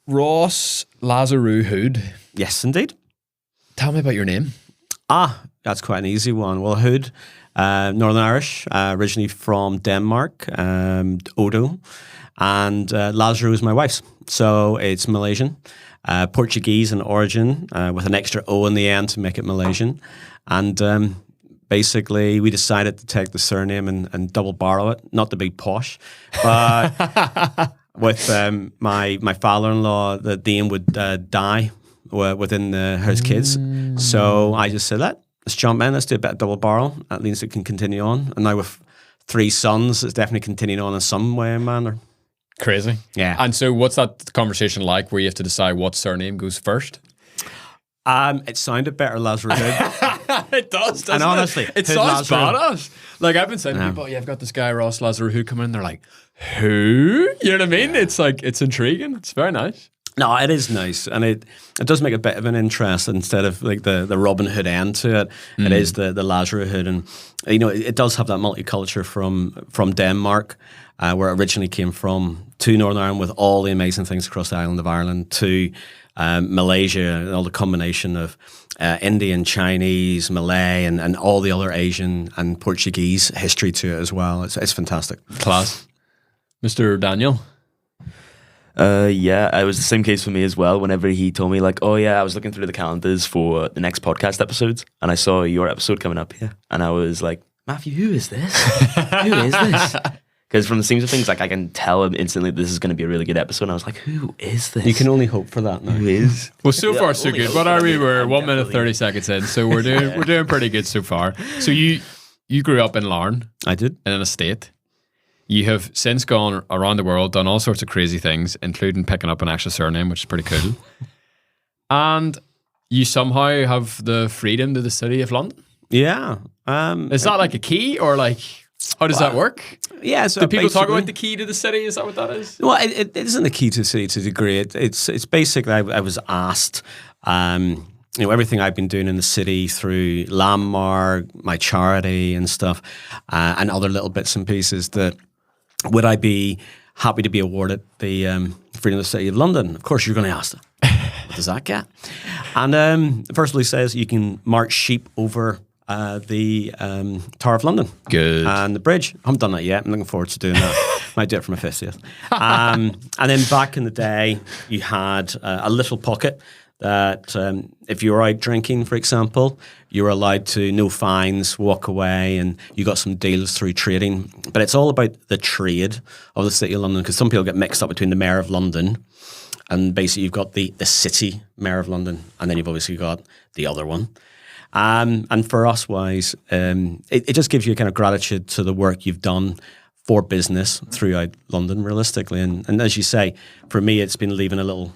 Ross Lazaroo-Hood. Yes, indeed. Tell me about your name. That's quite an easy one. Well, Hood, Northern Irish, originally from Denmark, Odo, and Lazaroo is my wife's. So it's Malaysian, Portuguese in origin, with an extra O in the end to make it Malaysian. And basically, we decided to take the surname and double borrow it, not to be posh, but with my father-in-law, the Dean would die within his kids. So I just said, let's jump in, let's do a bit of double borrow. At least it can continue on. And now with 3 sons, it's definitely continuing on in some way or manner. Crazy. Yeah. And so what's that conversation like where you have to decide what surname goes first? It sounded better, Lazaroo-Hood. It does, doesn't And honestly, it sounds badass. Like I've been saying to people, I've got this guy, Ross Lazaroo-Hood, coming in, they're like, who? You know what I mean? It's like, it's intriguing. It's very nice. No, it is nice, and it does make a bit of an interest instead of like the Robin Hood end to it. It is the Lazaroo-Hood, and it does have that multicultural from Denmark, where it originally came from, to Northern Ireland with all the amazing things across the island of Ireland, to Malaysia and all the combination of Indian, Chinese, Malay, and all the other Asian and Portuguese history to it as well. It's fantastic. Class. Mr. Daniel? Yeah, it was the same case for me as well. Whenever he told me like, oh yeah, I was looking through the calendars for the next podcast episodes and I saw your episode coming up here and I was like, Matthew, who is this? Who is this? Because from the seams of things, like I can tell instantly this is going to be a really good episode. And I was like, who is this? You can only hope for that now. Who is? Well, so far so good. What are we? We're 1 minute 30 seconds in, so we're doing pretty good so far. So you grew up in Larne. I did. In an estate. You have since gone around the world, done all sorts of crazy things, including picking up an extra surname, which is pretty cool. And you somehow have the freedom to the city of London. Yeah. Is that like a key, or like how does that work? Yeah. So do people talk about the key to the city? Is that what that is? Well, it isn't the key to the city to a degree. It's basically I was asked. Everything I've been doing in the city through Landmark, my charity and stuff, and other little bits and pieces, that would I be happy to be awarded the Freedom of the City of London? Of course, you're going to ask that. What does that get? And first of all, he says you can march sheep over the Tower of London. Good. And the bridge. I haven't done that yet. I'm looking forward to doing that. Might do it for my 50th. And then back in the day, you had a little pocket that if you were out drinking, for example, you were allowed to, no fines, walk away, and you got some deals through trading. But it's all about the trade of the City of London, because some people get mixed up between the Mayor of London and basically you've got the city Mayor of London, and then you've obviously got the other one. And for us wise, it just gives you a kind of gratitude to the work you've done for business throughout London, realistically. And as you say, for me, it's been leaving a little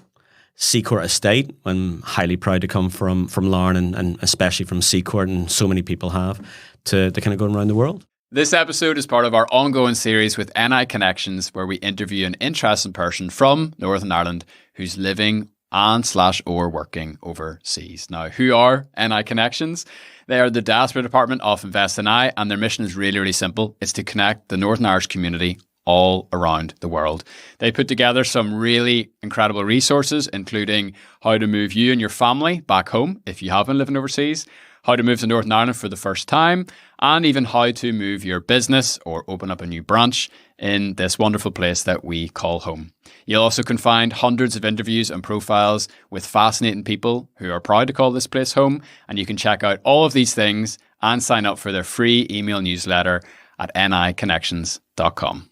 Seacourt estate. I'm highly proud to come from Larne and especially from Seacourt, and so many people have, to kind of going around the world. This episode is part of our ongoing series with NI Connections, where we interview an interesting person from Northern Ireland who's living and/or working overseas. Now, who are NI Connections? They are the diaspora department of Invest NI, and their mission is really, really simple. It's to connect the Northern Irish community all around the world. They put together some really incredible resources, including how to move you and your family back home if you have been living overseas, how to move to Northern Ireland for the first time, and even how to move your business or open up a new branch in this wonderful place that we call home. You'll also can find hundreds of interviews and profiles with fascinating people who are proud to call this place home, and you can check out all of these things and sign up for their free email newsletter at niconnections.com.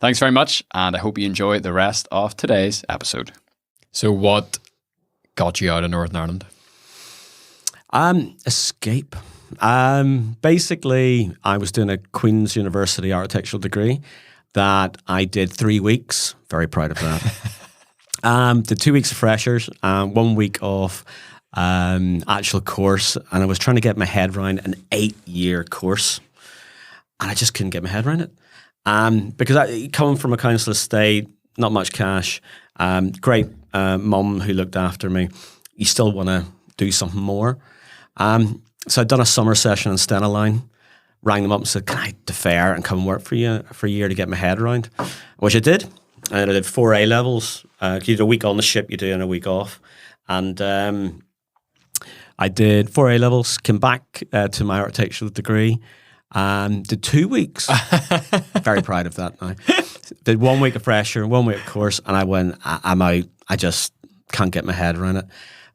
Thanks very much, and I hope you enjoy the rest of today's episode. So what got you out of Northern Ireland? Escape. Basically, I was doing a Queen's University architectural degree that I did 3 weeks. Very proud of that. Did 2 weeks of freshers, 1 week of actual course, and I was trying to get my head around an 8-year course, and I just couldn't get my head around it. Because coming from a council estate, not much cash, great mum who looked after me, you still want to do something more. So I'd done a summer session in Line, rang them up and said, can I defer and come work for you for a year to get my head around? Which I did. And I did 4 A-levels You do a week on the ship, you do in a week off. And I did 4 A levels, came back to my architectural degree, and did 2 weeks. Very proud of that now. Did 1 week of fresher, 1 week of course, and I went, I'm out. I just can't get my head around it.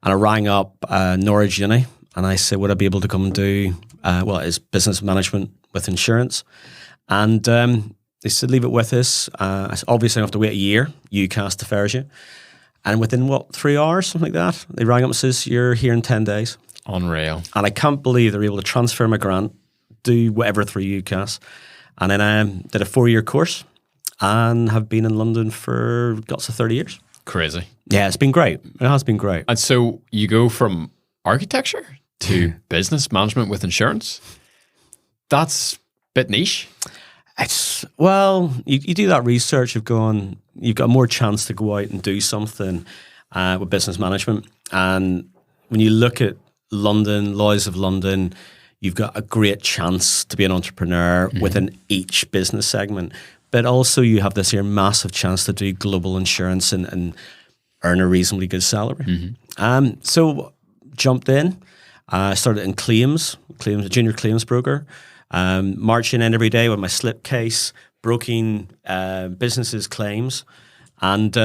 And I rang up Norwich Uni, and I said, would I be able to come and do, it's business management with insurance. And they said, leave it with us. I said, obviously I have to wait a year. UCAS defers you. And within, 3 hours, something like that, they rang up and says, you're here in 10 days. Unreal. And I can't believe they were able to transfer my grant, do whatever through UCAS. And then I did a 4-year course and have been in London for guts of 30 years. Crazy. Yeah, it's been great. It has been great. And so you go from architecture to business management with insurance. That's a bit niche. It's, well, you do that research of going, you've got more chance to go out and do something with business management. And when you look at London, laws of London, you've got a great chance to be an entrepreneur within each business segment. But also you have this here massive chance to do global insurance and earn a reasonably good salary. So jumped in, started in claims, a junior claims broker, marching in every day with my slipcase, broking businesses' claims. And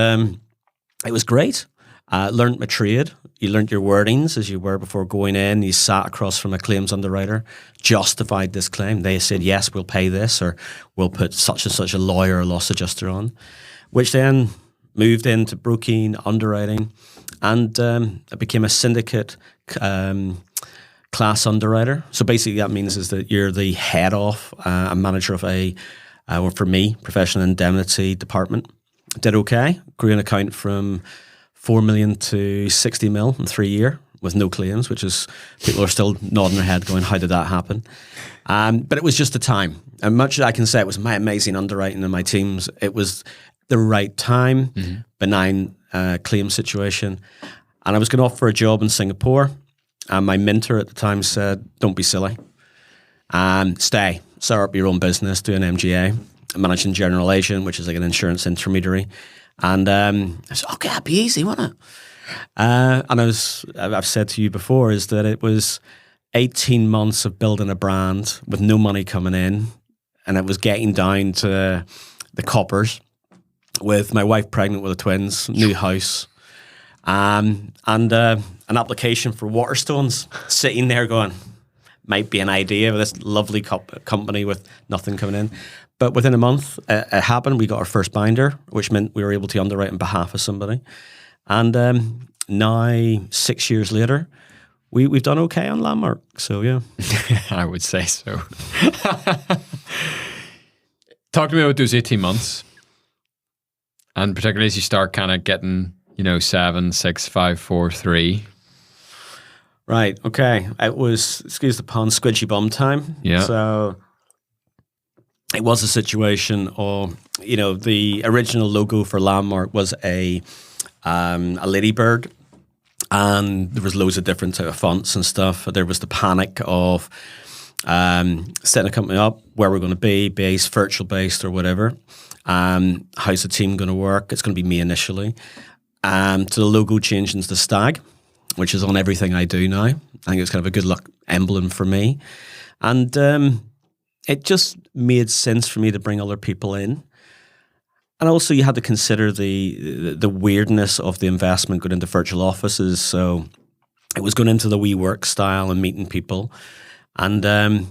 it was great. Learned my trade. You learned your wordings as you were before going in. You sat across from a claims underwriter, justified this claim. They said, yes, we'll pay this, or we'll put such and such a lawyer or loss adjuster on, which then moved into broking, underwriting, and I became a syndicate class underwriter. So basically that means is that you're the head of, a manager of or for me, professional indemnity department. Did okay. Grew an account from 4 million to 60 mil in 3 years with no claims, which is, people are still nodding their head going, how did that happen? But it was just the time. And much as I can say it was my amazing underwriting and my teams, it was the right time, benign claim situation. And I was going off for a job in Singapore. And my mentor at the time said, don't be silly. Stay, start up your own business, do an MGA, managing general agent, which is like an insurance intermediary. And I said, okay, that'd be easy, wouldn't it? And I've said to you before, is that it was 18 months of building a brand with no money coming in. And it was getting down to the coppers with my wife pregnant with the twins, new house, and an application for Waterstones sitting there going, might be an idea of this lovely company with nothing coming in. But within a month, it happened. We got our first binder, which meant we were able to underwrite on behalf of somebody. And now, 6 years later, we've done okay on Landmark. So, yeah. I would say so. Talk to me about those 18 months. And particularly as you start kind of getting, 7, 6, 5, 4, 3. Right, okay. It was, excuse the pun, squidgy bum time. Yeah. So it was a situation of, the original logo for Landmark was a ladybird, and there was loads of different type of fonts and stuff. There was the panic of setting a company up, where we're going to be, based, virtual based or whatever. How's the team going to work? It's going to be me initially. To the logo change into the stag, which is on everything I do now. I think it's kind of a good luck emblem for me. And it just made sense for me to bring other people in. And also you had to consider the weirdness of the investment going into virtual offices. So it was going into the WeWork style and meeting people and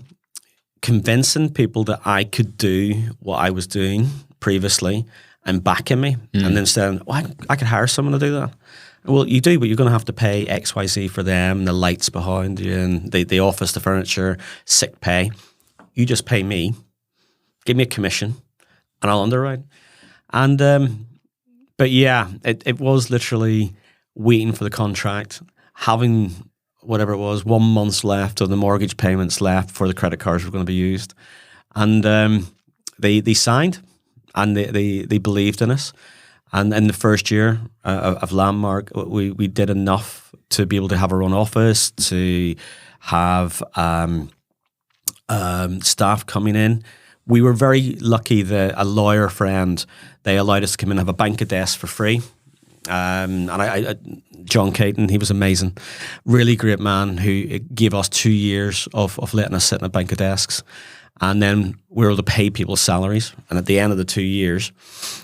convincing people that I could do what I was doing previously and backing me. And then saying, I could hire someone to do that. Well, you do, but you're going to have to pay XYZ for them, the lights behind you, and the office, the furniture, sick pay. You just pay me, give me a commission, and I'll underwrite. And, but yeah, it was literally waiting for the contract, having whatever it was, 1 month left of the mortgage payments left before the credit cards were going to be used. And they signed, and they believed in us. And in the first year of Landmark, we did enough to be able to have our own office, to have staff coming in. We were very lucky that a lawyer friend, they allowed us to come in and have a bank of desks for free. And John Caton, he was amazing. Really great man who gave us 2 years of letting us sit in a bank of desks. And then we were able to pay people's salaries. And at the end of the 2 years,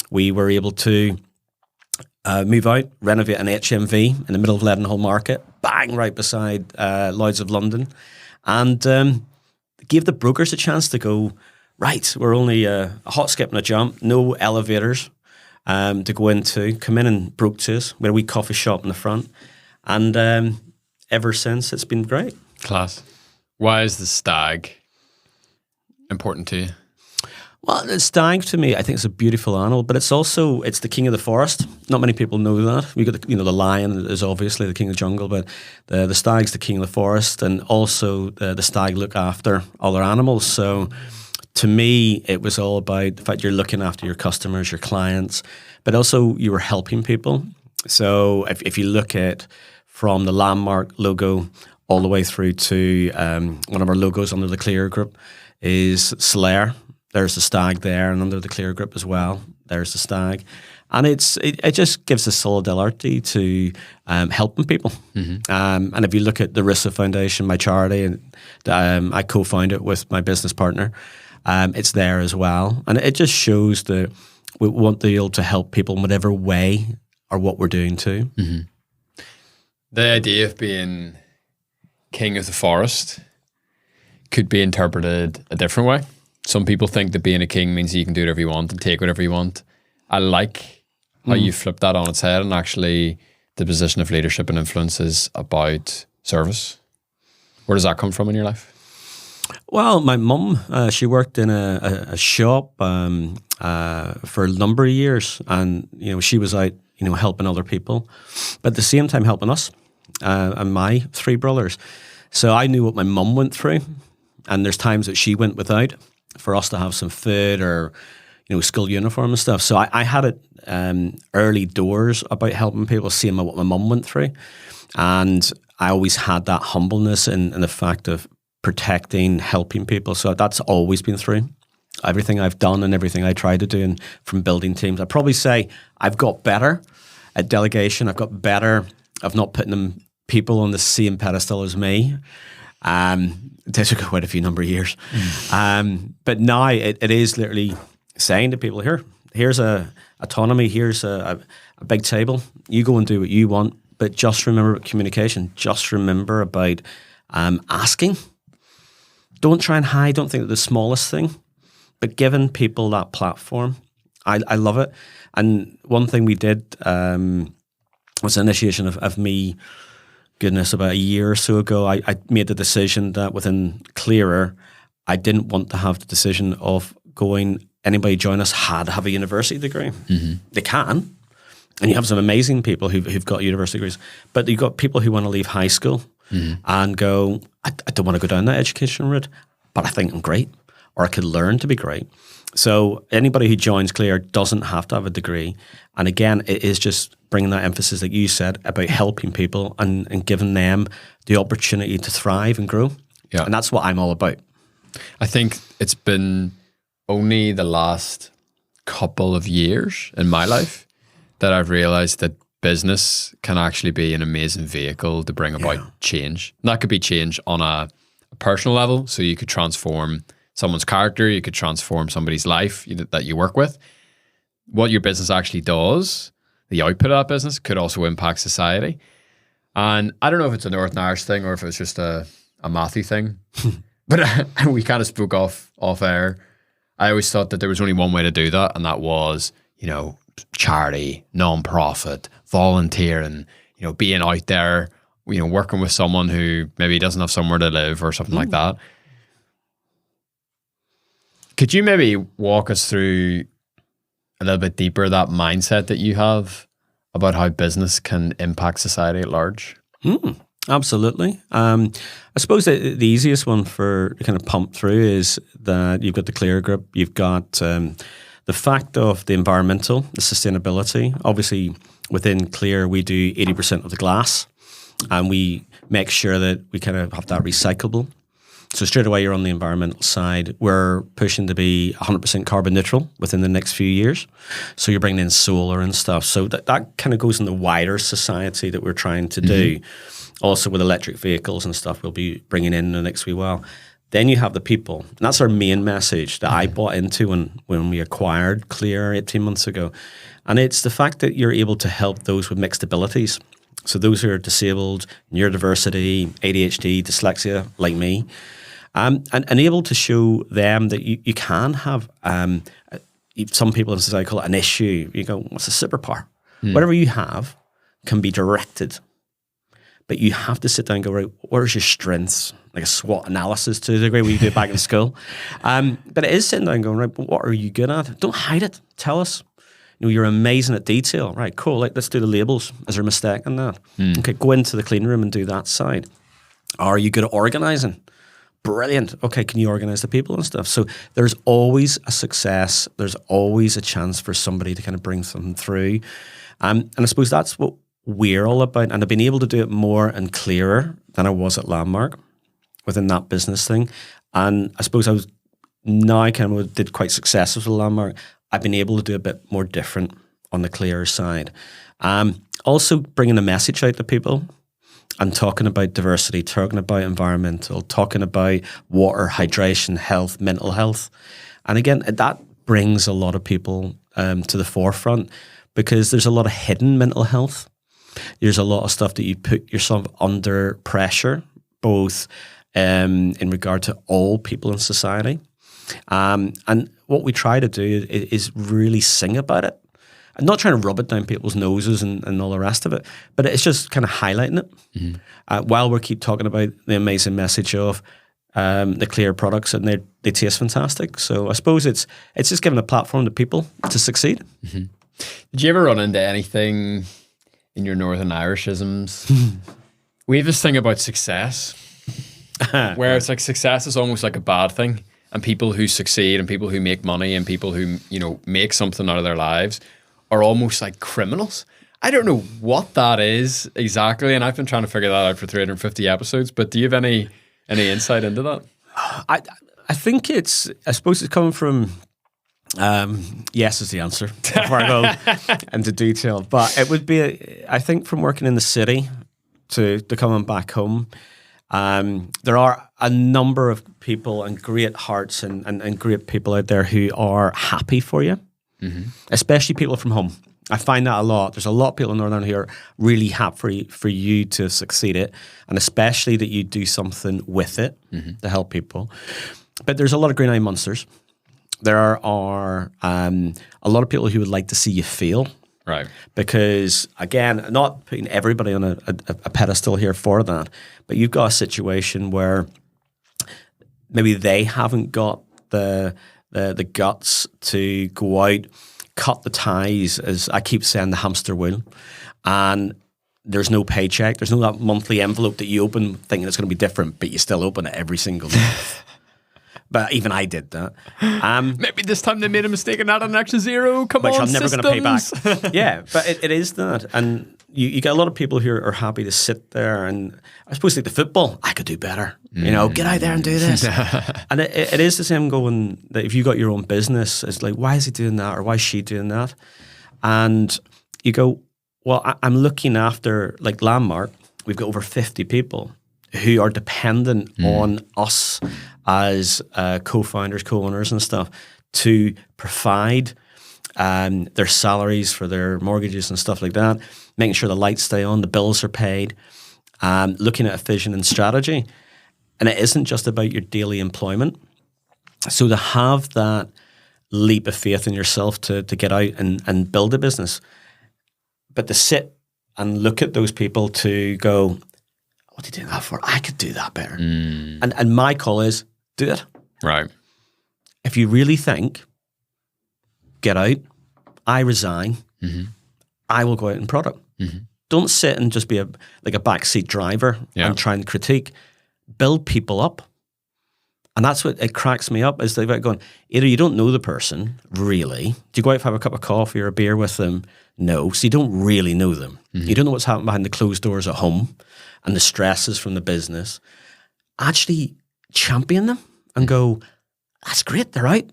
we were able to move out, renovate an HMV in the middle of Leadenhall Market, bang, right beside Lloyd's of London. And gave the brokers a chance to go, right, we're only a hot skip and a jump, no elevators to go into, come in and broke to us. We had a wee coffee shop in the front. And ever since, it's been great. Class. Why is the stag important to you? Well, the stag to me, I think it's a beautiful animal, but it's the king of the forest. Not many people know that. We got the lion is obviously the king of the jungle, but the stag's the king of the forest, and also the stag look after other animals. So to me, it was all about the fact you're looking after your customers, your clients, but also you were helping people. So if you look at from the Landmark logo all the way through to one of our logos under the Clear Group is Slayer. There's the stag there, and under the Clear Group as well, there's the stag. And it just gives us solidarity to helping people. Mm-hmm. And if you look at the RUSA Foundation, my charity, and I co-found it with my business partner, it's there as well. And it just shows that we want to be able to help people in whatever way or what we're doing too. Mm-hmm. The idea of being king of the forest could be interpreted a different way. Some people think that being a king means you can do whatever you want and take whatever you want. I like how you flip that on its head, and actually the position of leadership and influence is about service. Where does that come from in your life? Well, my mum, she worked in a shop for a number of years, and she was out helping other people, but at the same time helping us and my 3 brothers. So I knew what my mum went through, and there's times that she went without for us to have some food or school uniform and stuff. So I had it early doors about helping people, seeing what my mum went through, and I always had that humbleness in the fact of protecting, helping people. So that's always been through everything I've done and everything I try to do, and from building teams. I'd probably say I've got better at delegation. I've got better of not putting people on the same pedestal as me. It took quite a few number of years. But now it is literally saying to people, here's a autonomy, here's a big table. You go and do what you want, but just remember about communication. Just remember about asking. Don't try and hide. Don't think that the smallest thing, but giving people that platform. I love it. And one thing we did was an initiation of me. Goodness, about a year or so ago, I made the decision that within Clearer, I didn't want to have the decision of going, anybody join us had to have a university degree. Mm-hmm. They can. And you have some amazing people who've got university degrees, but you've got people who want to leave high school and go, I don't want to go down that education route, but I think I'm great, or I could learn to be great. So anybody who joins Clear doesn't have to have a degree. And again, it is just bringing that emphasis that you said about helping people and giving them the opportunity to thrive and grow. Yeah. And that's what I'm all about. I think it's been only the last couple of years in my life that I've realized that business can actually be an amazing vehicle to bring about change. And that could be change on a personal level. So you could transform someone's character, you could transform somebody's life that you work with. What your business actually does, the output of that business, could also impact society. And I don't know if it's a Northern Irish thing or if it's just a Matthew thing, but we kind of spoke off air. I always thought that there was only one way to do that, and that was, charity, non-profit, volunteering, being out there, working with someone who maybe doesn't have somewhere to live or something like that. Could you maybe walk us through a little bit deeper that mindset that you have about how business can impact society at large? Absolutely. I suppose the easiest one for kind of pump through is that you've got the Clear Group, you've got the fact of the environmental, the sustainability. Obviously, within Clear, we do 80% of the glass, and we make sure that we kind of have that recyclable. So straight away, you're on the environmental side. We're pushing to be 100% carbon neutral within the next few years. So you're bringing in solar and stuff. So that kind of goes in the wider society that we're trying to do. Also with electric vehicles and stuff we'll be bringing in the next wee while. Then you have the people. And that's our main message that I bought into when we acquired Clear 18 months ago. And it's the fact that you're able to help those with mixed abilities. So those who are disabled, neurodiversity, ADHD, dyslexia, like me, and able to show them that you can have, some people in society call it an issue. You go, what's a superpower? Whatever you have can be directed. But you have to sit down and go, right, where's your strengths? Like a SWOT analysis to the degree we do back in school. But it is sitting down and going, right, but what are you good at? Don't hide it. Tell us. You know, you're amazing at detail. Right, cool. Like, let's do the labels. Is there a mistake in that? Okay, go into the clean room and do that side. Are you good at organizing? Brilliant. Okay, can you organize the people and stuff? So there's always a success. There's always a chance for somebody to kind of bring something through. And I suppose that's what we're all about. And I've been able to do it more and clearer than I was at Landmark within that business thing. And I suppose I was now kind of did quite successful with Landmark. I've been able to do a bit more different on the clearer side. Also bringing a message out to people and talking about diversity, talking about environmental, talking about water, hydration, health, mental health. And again, that brings a lot of people to the forefront because there's a lot of hidden mental health. There's a lot of stuff that you put yourself under pressure, both in regard to all people in society. And what we try to do is really sing about it. I'm not trying to rub it down people's noses and all the rest of it, but it's just kind of highlighting it while we keep talking about the amazing message of the Clear products, and they taste fantastic. So I suppose it's just giving a platform to people to succeed. Did you ever run into anything in your Northern Irishisms? We have this thing about success where it's like success is almost like a bad thing, and people who succeed and people who make money and people who, you know, make something out of their lives are almost like criminals. I don't know what that is exactly, and I've been trying to figure that out for 350 episodes, but do you have any insight into that? I think I suppose it's coming from yes is the answer before I go into detail, but it would be I think from working in the city to coming back home, there are a number of people and great hearts and great people out there who are happy for you, especially people from home. I find that a lot. There's a lot of people in Northern Ireland who are really happy for you to succeed it, and especially that you do something with it to help people. But there's a lot of green eye monsters. There are a lot of people who would like to see you fail. Right. Because, again, not putting everybody on a pedestal here for that, but you've got a situation where maybe they haven't got the guts to go out, cut the ties, as I keep saying, the hamster wheel, and there's no paycheck. There's no that monthly envelope that you open thinking it's going to be different, but you still open it every single month. But even I did that. Maybe this time they made a mistake and added an extra zero. Come which on, I'm never going to pay back. Yeah, but it is that. And you get a lot of people who are happy to sit there, and I suppose like the football, I could do better. You know, get out there and do this. And it is the same going that if you got your own business, it's like, why is he doing that or why is she doing that? And you go, well, I'm looking after, like Landmark, we've got over 50 people who are dependent on us as co-founders, co-owners and stuff to provide their salaries for their mortgages and stuff like that, making sure the lights stay on, the bills are paid, looking at a vision and strategy. And it isn't just about your daily employment. So to have that leap of faith in yourself to get out and build a business, but to sit and look at those people to go, what are you doing that for? I could do that better. And my call is, do it. Right. If you really think, get out, I resign, I will go out and product. Don't sit and just be like a backseat driver and try and critique. Build people up. And that's what it cracks me up, is they're going, either you don't know the person, really. Do you go out and have a cup of coffee or a beer with them? No. So you don't really know them. You don't know what's happening behind the closed doors at home and the stresses from the business. Actually champion them and go, that's great, they're out.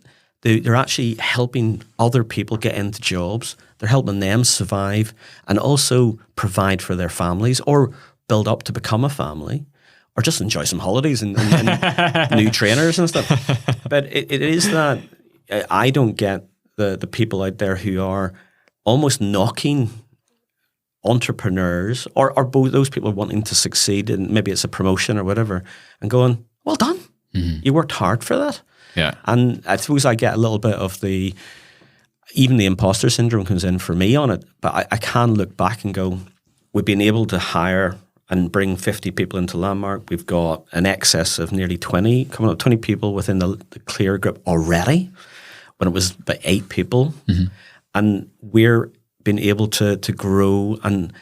They're actually helping other people get into jobs. They're helping them survive and also provide for their families or build up to become a family or just enjoy some holidays and new trainers and stuff. But it is that I don't get the people out there who are almost knocking entrepreneurs or both those people wanting to succeed, and maybe it's a promotion or whatever, and going, well done. You worked hard for that. Yeah. And I suppose I get a little bit of even the imposter syndrome comes in for me on it, but I can look back and go, we've been able to hire and bring 50 people into Landmark. We've got an excess of nearly 20 people within the Clear group already, when it was about 8 people. And we're been able to grow and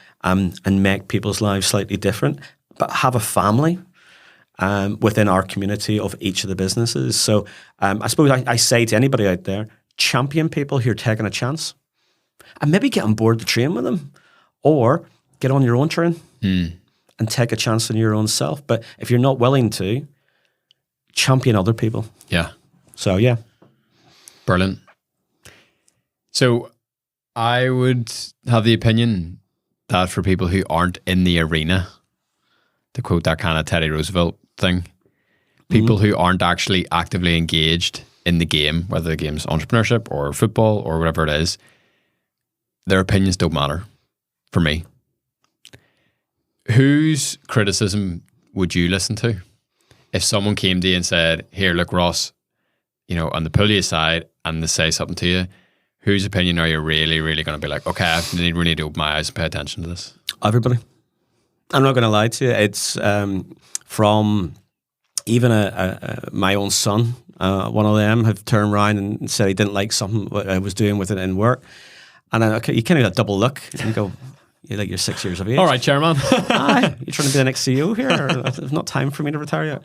make people's lives slightly different, but have a family within our community of each of the businesses. So I suppose I say to anybody out there, champion people who are taking a chance and maybe get on board the train with them, or get on your own train and take a chance on your own self. But if you're not willing to, champion other people. Yeah. So, yeah. Brilliant. So I would have the opinion that for people who aren't in the arena, to quote that kind of Teddy Roosevelt thing, people who aren't actually actively engaged in the game, whether the game's entrepreneurship or football or whatever it is, their opinions don't matter for me. Whose criticism would you listen to? If someone came to you and said, here, look, Ross, on the pull you aside and they say something to you, whose opinion are you really, really going to be like, okay, I really need to open my eyes and pay attention to this? Everybody. I'm not going to lie to you. It's from even my own son. One of them have turned around and said he didn't like something what I was doing with it in work. And you kind of got a double look and you go, you're 6 years of age. All right, chairman. You're trying to be the next CEO here? There's not time for me to retire yet.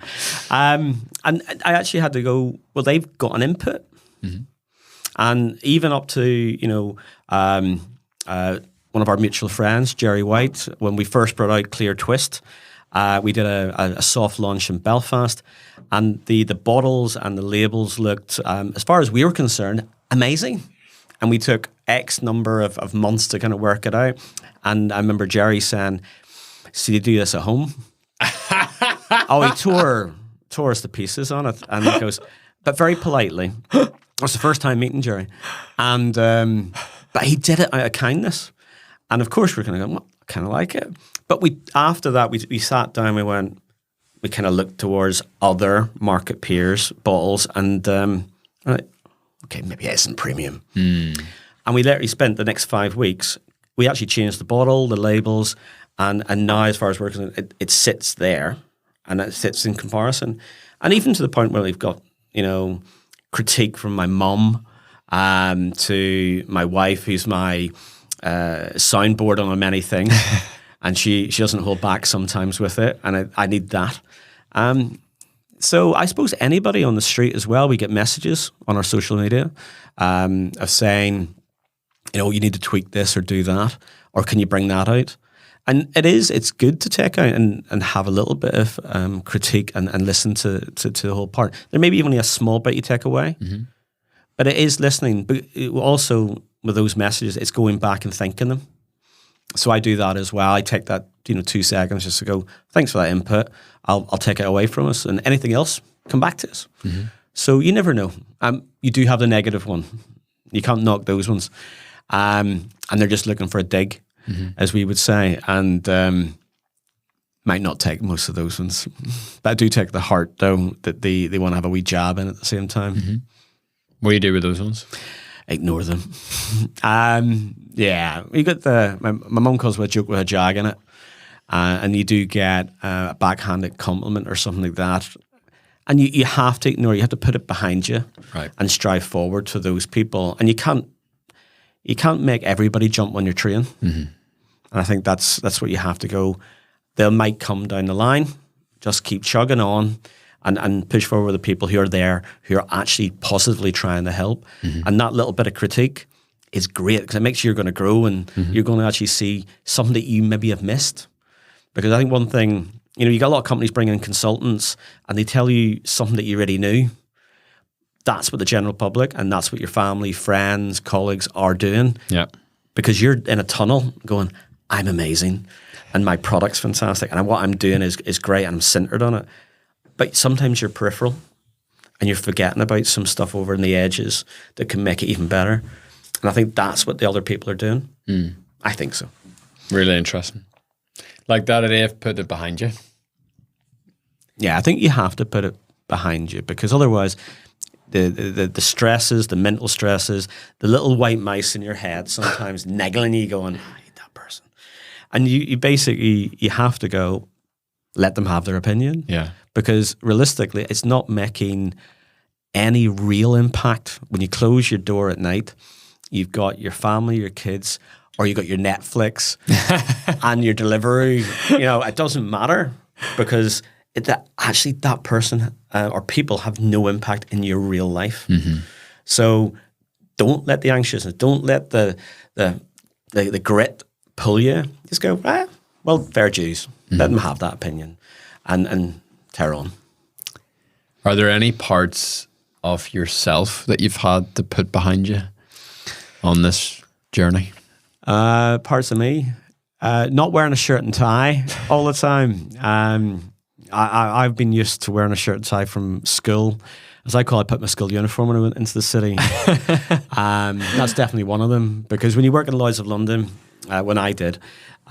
And I actually had to go, well, they've got an input. And even up to, one of our mutual friends, Jerry White, when we first brought out Clear Twist, we did a soft launch in Belfast, and the bottles and the labels looked, as far as we were concerned, amazing. And we took X number of months to kind of work it out. And I remember Jerry saying, so you do this at home? He tore us to pieces on it. And he goes, but very politely. It was the first time meeting Jerry. And but he did it out of kindness. And of course, we're kind of going, well, I kind of like it. But after that, we sat down, we kind of looked towards other market peers, bottles, and okay, maybe it isn't premium. And we literally spent the next 5 weeks, we actually changed the bottle, the labels, and now as far as we're concerned, it sits there and it sits in comparison. And even to the point where we've got, critique from my mum to my wife, who's my soundboard on many things, and she doesn't hold back sometimes with it, and I need that. So I suppose anybody on the street as well, we get messages on our social media of saying, you need to tweak this or do that, or can you bring that out? And it's good to take out and have a little bit of critique and listen to the whole part. There may be only a small bit you take away, but it is listening. But also with those messages, it's going back and thinking them. So I do that as well. I take that 2 seconds just to go, thanks for that input. I'll take it away from us, and anything else, come back to us. So you never know. You do have the negative one. You can't knock those ones. And they're just looking for a dig, as we would say, and might not take most of those ones. But I do take the heart, though, that they want to have a wee jab in at the same time. What do you do with those ones? Ignore them. Yeah, you got my mum calls it a joke with a jag in it, and you do get a backhanded compliment or something like that, and you have to ignore. You have to put it behind you, right, and strive forward to those people. And you can't make everybody jump on your train. And I think that's what you have to go. They might come down the line. Just keep chugging on. And push forward the people who are there, who are actually positively trying to help. And that little bit of critique is great because it makes you you're going to grow and you're going to actually see something that you maybe have missed. Because I think one thing you got a lot of companies bring in consultants and they tell you something that you already knew. That's what the general public and that's what your family, friends, colleagues are doing. Yeah. Because you're in a tunnel going, I'm amazing and my product's fantastic and what I'm doing is great and I'm centered on it. But sometimes you're peripheral and you're forgetting about some stuff over in the edges that can make it even better. And I think that's what the other people are doing. I think so. Really interesting. Like that idea of put it behind you. Yeah, I think you have to put it behind you because otherwise the stresses, the mental stresses, the little white mice in your head sometimes niggling you going, I hate that person. And you basically, you have to go, let them have their opinion. Yeah. Because realistically, it's not making any real impact. When you close your door at night, you've got your family, your kids, or you've got your Netflix and your delivery. It doesn't matter because that person or people have no impact in your real life. So don't let the anxiousness, don't let the grit pull you. Just go, well, fair dues. Let them have that opinion and tear on. Are there any parts of yourself that you've had to put behind you on this journey? Parts of me, not wearing a shirt and tie all the time. I've been used to wearing a shirt and tie from school. As I call it, I put my school uniform when I went into the city. That's definitely one of them because when you work in Lloyd's of London, when I did,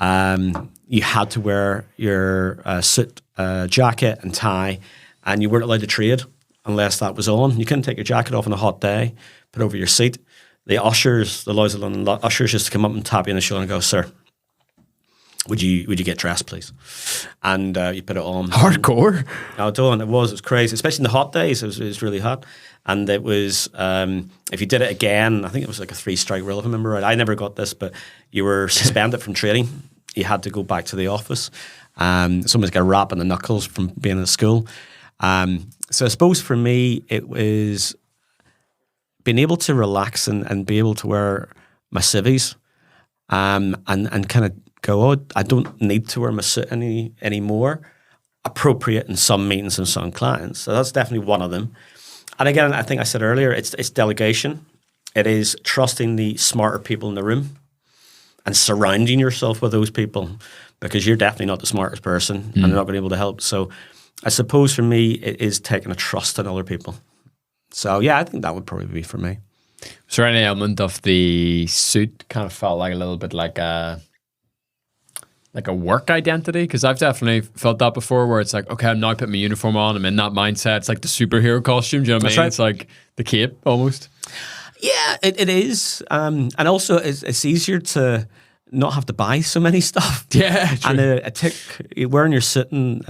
you had to wear your suit, jacket and tie, and you weren't allowed to trade unless that was on. You couldn't take your jacket off on a hot day, put it over your seat. The ushers, the Lloyd's of London ushers used to come up and tap you on the shoulder and go, sir, would you get dressed, please? And you put it on. Hardcore. It was crazy, especially in the hot days. It was really hot. And it was, if you did it again, I think it was like a 3-strike rule, if I remember right. I never got this, but you were suspended from trading. You had to go back to the office. Someone's got a rap on the knuckles from being in school. So I suppose for me, it was being able to relax and be able to wear my civvies and kind of go, I don't need to wear my suit anymore. Appropriate in some meetings and some clients. So that's definitely one of them. And again, I think I said earlier, it's delegation. It is trusting the smarter people in the room and surrounding yourself with those people because you're definitely not the smartest person and they're not going to be able to help. So I suppose for me, it is taking a trust in other people. So yeah, I think that would probably be for me. Was there any element of the suit kind of felt like a little bit like a work identity? Because I've definitely felt that before where it's like, okay, I'm now putting my uniform on, I'm in that mindset. It's like the superhero costume, do you know what I mean? Right. It's like the cape almost. Yeah, it is. And also it's easier to not have to buy so many stuff. Yeah, true. And wearing your suit and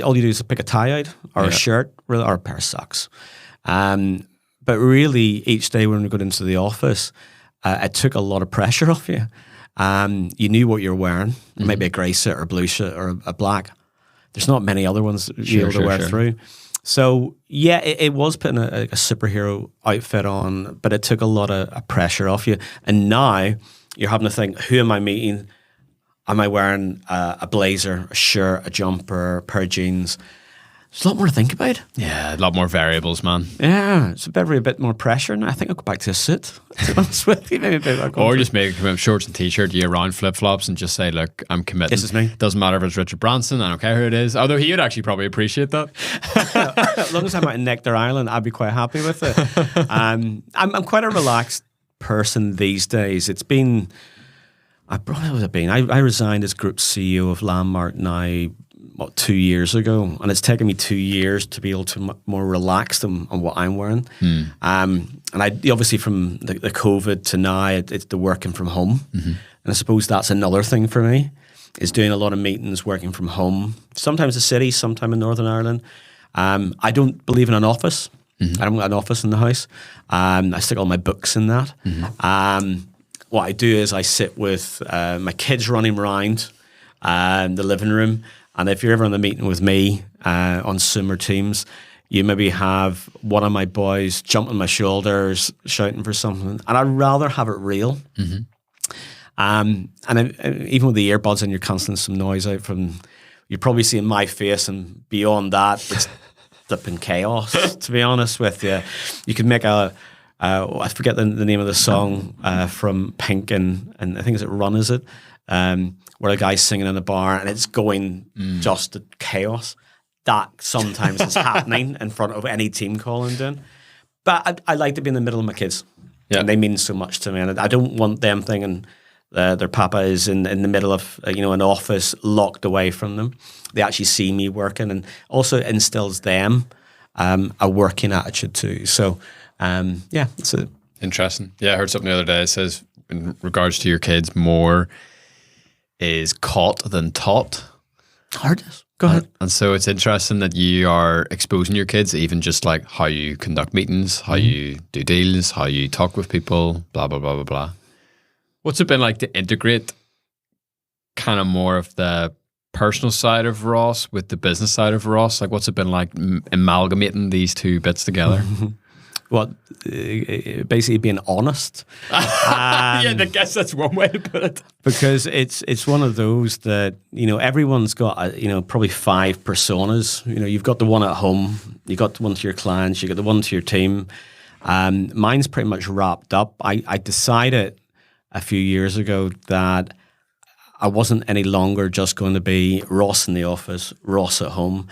all you do is pick a tie out or a shirt or a pair of socks. But really each day when we got into the office, it took a lot of pressure off you. You knew what you're wearing. It might be a grey suit or a blue suit or a black. There's not many other ones that you're able to wear through. So yeah, it was putting a superhero outfit on, but it took a lot of pressure off you. And now you're having to think, who am I meeting? Am I wearing a blazer, a shirt, a jumper, a pair of jeans? There's a lot more to think about. Yeah, a lot more variables, man. Yeah, it's a bit more pressure. And I think I'll go back to a suit, to be honest with you. Or just make it shorts and t-shirt, year-round flip-flops and just say, look, I'm committed. This is me. Doesn't matter if it's Richard Branson, I don't care who it is. Although he would actually probably appreciate that. As long as I'm out in Nectar Island, I'd be quite happy with it. I'm quite a relaxed person these days. It's been, I resigned as group CEO of Landmark now, 2 years ago, and it's taken me 2 years to be able to more relaxed on what I'm wearing. And I obviously from the COVID to now, it's the working from home. And I suppose that's another thing for me, is doing a lot of meetings working from home. Sometimes the city, sometimes in Northern Ireland. I don't believe in an office. I don't got an office in the house. I stick all my books in that. What I do is I sit with my kids running around the living room. And if you're ever on the meeting with me on Zoom or Teams, you maybe have one of my boys jumping my shoulders, shouting for something. And I'd rather have it real. And even with the earbuds in, you're cancelling some noise out from, you'd probably see in my face, and beyond that, it's flipping chaos, to be honest with you. You could make I forget the name of the song from Pink, and I think it's Run, is it? Where a guy's singing in a bar and it's going just to chaos. That sometimes is happening in front of any team call I'm doing. But I like to be in the middle of my kids. Yeah. And they mean so much to me. And I don't want them thinking their papa is in the middle of an office locked away from them. They actually see me working, and also instills them a working attitude too. So it's interesting. Yeah, I heard something the other day. It says in regards to your kids, more is caught than taught. Hard. Go ahead. And so it's interesting that you are exposing your kids, even just like how you conduct meetings, how you do deals, how you talk with people, blah, blah, blah, blah, blah. What's it been like to integrate kind of more of the personal side of Ross with the business side of Ross? Like, what's it been like amalgamating these two bits together? Well, basically being honest. Yeah, I guess that's one way to put it. Because it's one of those that, everyone's got, probably 5 personas. You've got the one at home, you've got the one to your clients, you've got the one to your team. Mine's pretty much wrapped up. I decided a few years ago that I wasn't any longer just going to be Ross in the office, Ross at home.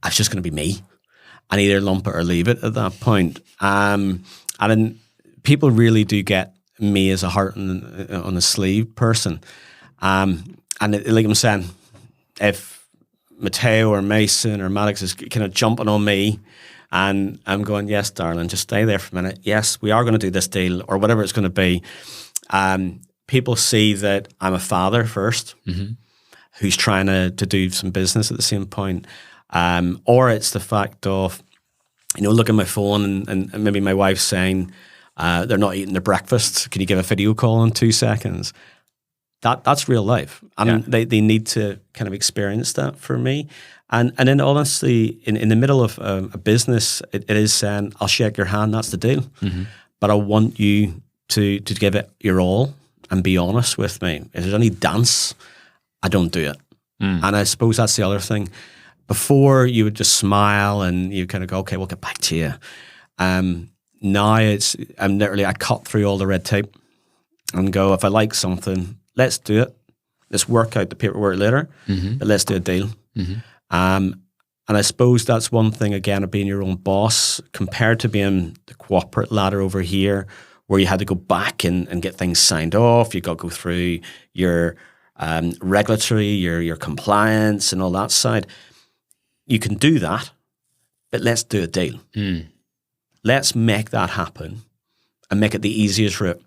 I was just going to be me. And either lump it or leave it at that point. And then people really do get me as a heart on the sleeve person. And like I'm saying, if Matteo or Mason or Maddox is kind of jumping on me, and I'm going, yes, darling, just stay there for a minute. Yes, we are going to do this deal, or whatever it's going to be. People see that I'm a father first, who's trying to do some business at the same point. Or it's the fact of, look at my phone and maybe my wife's saying they're not eating their breakfast. Can you give a video call in 2 seconds? That's real life. And they need to kind of experience that for me. And then honestly, in the middle of a business, it is saying, I'll shake your hand, that's the deal. But I want you to give it your all and be honest with me. If there's any dance, I don't do it. And I suppose that's the other thing. Before, you would just smile and you kind of go, okay, we'll get back to you. Now I cut through all the red tape and go, if I like something, let's do it. Let's work out the paperwork later, but let's do a deal. And I suppose that's one thing, again, of being your own boss compared to being the corporate ladder over here, where you had to go back and get things signed off. You got to go through your regulatory, your compliance and all that side. You can do that, but let's do a deal. Let's make that happen and make it the easiest route.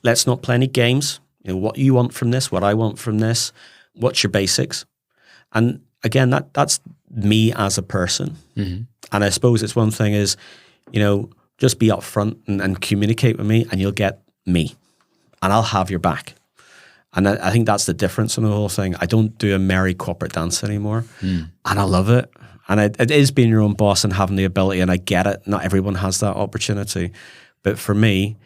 Let's not play any games. What you want from this, what I want from this, what's your basics? And again, that's me as a person. And I suppose it's one thing is, just be upfront and communicate with me, and you'll get me, and I'll have your back. And I think that's the difference in the whole thing. I don't do a merry corporate dance anymore, and I love it. And it is being your own boss and having the ability, and I get it. Not everyone has that opportunity. But for me,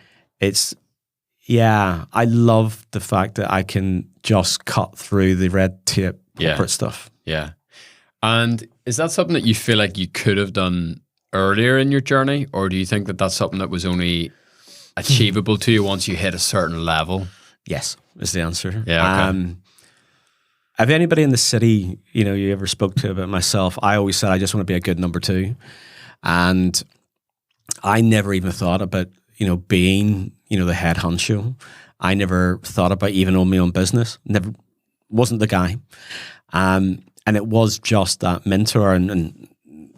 I love the fact that I can just cut through the red tape corporate stuff. Yeah. And is that something that you feel like you could have done earlier in your journey? Or do you think that that's something that was only achievable to you once you hit a certain level? Yes, is the answer. Yeah. Okay. If anybody in the city, you ever spoke to about myself, I always said I just want to be a good number 2. And I never even thought about, being, the head honcho. I never thought about even owning my own business. Never, wasn't the guy. And it was just that mentor, and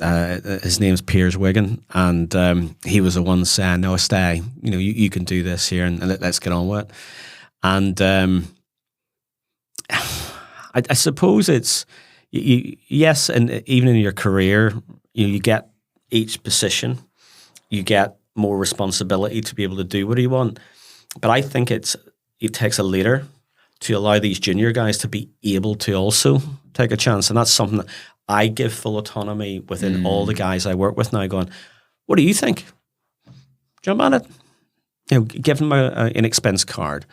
his name's Piers Wigan, and he was the one saying, no, stay, you can do this here, and let's get on with it. And I suppose it's, yes, and even in your career, you get each position, you get more responsibility to be able to do what you want. But I think it takes a leader to allow these junior guys to be able to also take a chance. And that's something that I give full autonomy within all the guys I work with now, going, what do you think? Jump on it. give them an expense card.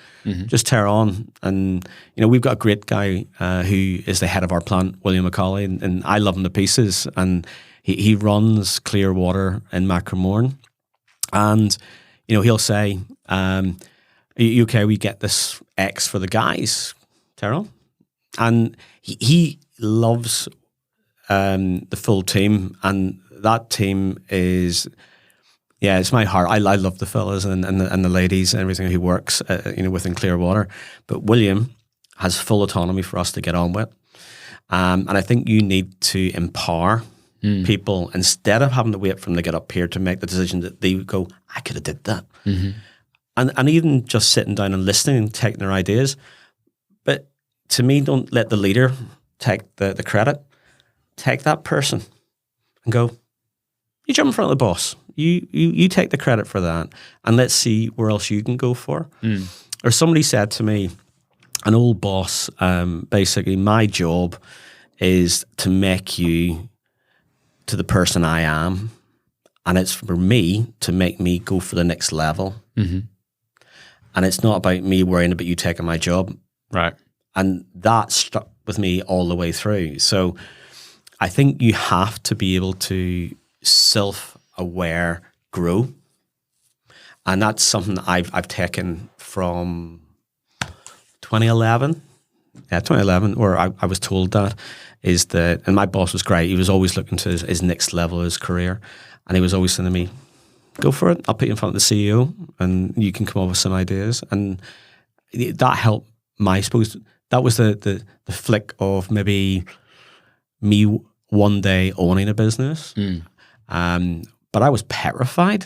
Just tear on. And, we've got a great guy who is the head of our plant, William Macaulay, and I love him to pieces. And he runs clear water in Macromorn. And, he'll say, okay, we get this X for the guys, Terrell. And he loves the full team. And that team is... Yeah, it's my heart. I love the fellas and the ladies and everything who works, within Clearwater. But William has full autonomy for us to get on with. And I think you need to empower people instead of having to wait for them to get up here to make the decision that they go, I could have did that. And even just sitting down and listening and taking their ideas. But to me, don't let the leader take the credit. Take that person and go, you jump in front of the boss. You take the credit for that, and let's see where else you can go for. Or somebody said to me, an old boss, basically, my job is to make you to the person I am, and it's for me to make me go for the next level. And it's not about me worrying about you taking my job. Right. And that stuck with me all the way through. So I think you have to be able to self-aware grow, and that's something I've taken from 2011. Yeah, 2011, where I was told that is that, and my boss was great. He was always looking to his next level of his career, and he was always saying to me, "Go for it. I'll put you in front of the CEO, and you can come up with some ideas." And that helped. I suppose that was the flick of maybe me one day owning a business. But I was petrified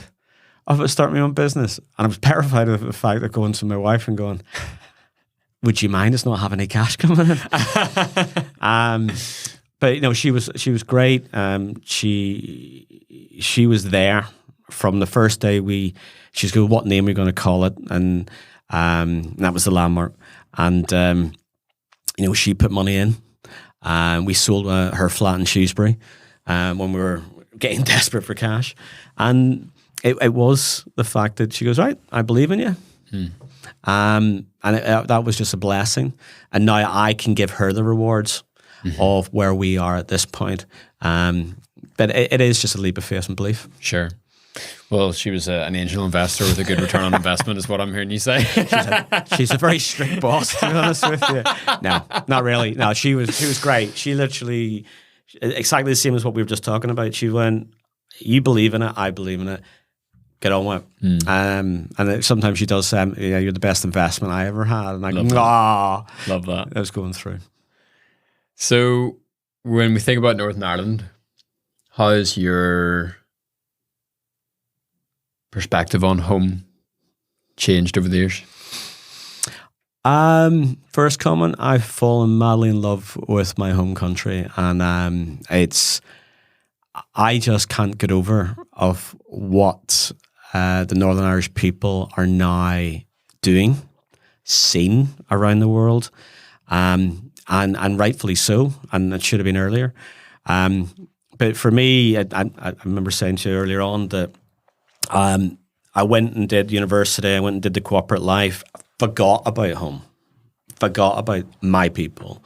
of starting my own business. And I was petrified of the fact of going to my wife and going, would you mind us not having any cash coming in? But, she was great. She was there from the first day she's going, what name are we going to call it? And that was the landmark. And, she put money in. We sold her flat in Shrewsbury when we were getting desperate for cash. And it was the fact that she goes, right, I believe in you. And that was just a blessing. And now I can give her the rewards of where we are at this point. But it is just a leap of faith and belief. Sure. Well, she was an angel investor with a good return on investment is what I'm hearing you say. She's a very strict boss, to be honest with you. No, not really. No, she was great. She literally, exactly the same as what we were just talking about. She went, you believe in it, I believe in it. Get on with it. And sometimes she does say, you're the best investment I ever had. And I go, love that. I was going through. So when we think about Northern Ireland, how's your perspective on home changed over the years? First comment, I've fallen madly in love with my home country, and I just can't get over of what the Northern Irish people are now doing, seen around the world, and rightfully so, and it should have been earlier. But for me, I remember saying to you earlier on that I went and did university, I went and did the corporate life, forgot about home, forgot about my people.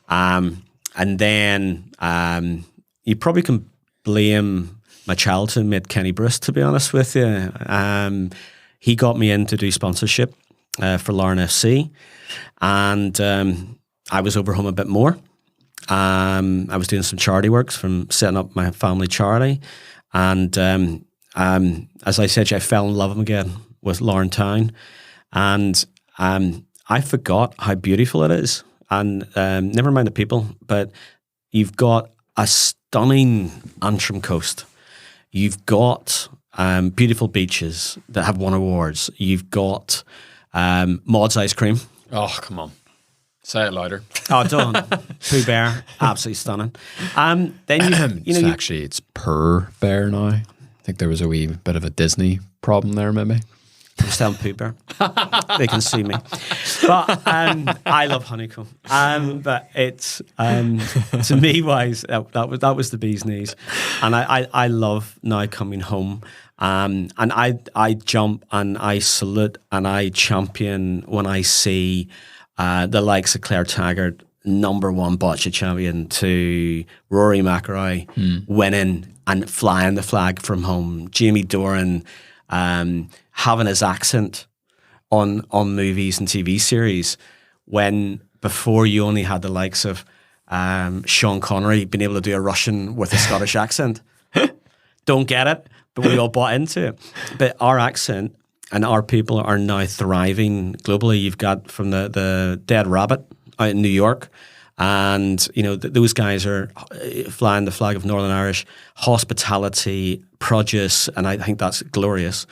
And then you probably can blame my childhood mate, Kenny Bruce, to be honest with you. He got me in to do sponsorship for Larne FC, and I was over home a bit more. I was doing some charity works from setting up my family charity, and as I said, I fell in love again with Larne Town, and I forgot how beautiful it is. And never mind the people, but you've got a stunning Antrim coast. You've got beautiful beaches that have won awards. You've got Maud's ice cream. Oh, come on. Say it louder. Oh, don't. Pooh Bear, absolutely stunning. Then it's Per Bear now. I think there was a wee bit of a Disney problem there, maybe. I'm still pooper. They can sue me. But I love honeycomb. But it's to me wise that was the bee's knees, and I love now coming home. And I jump and I salute and I champion when I see the likes of Claire Taggart, #1 bocce champion, to Rory McIlroy winning and flying the flag from home. Jamie Doran having his accent on movies and TV series, when before you only had the likes of Sean Connery being able to do a Russian with a Scottish accent. Don't get it, but we all bought into it. But our accent and our people are now thriving globally. You've got from the Dead Rabbit out in New York, and those guys are flying the flag of Northern Irish hospitality, produce, and I think that's glorious.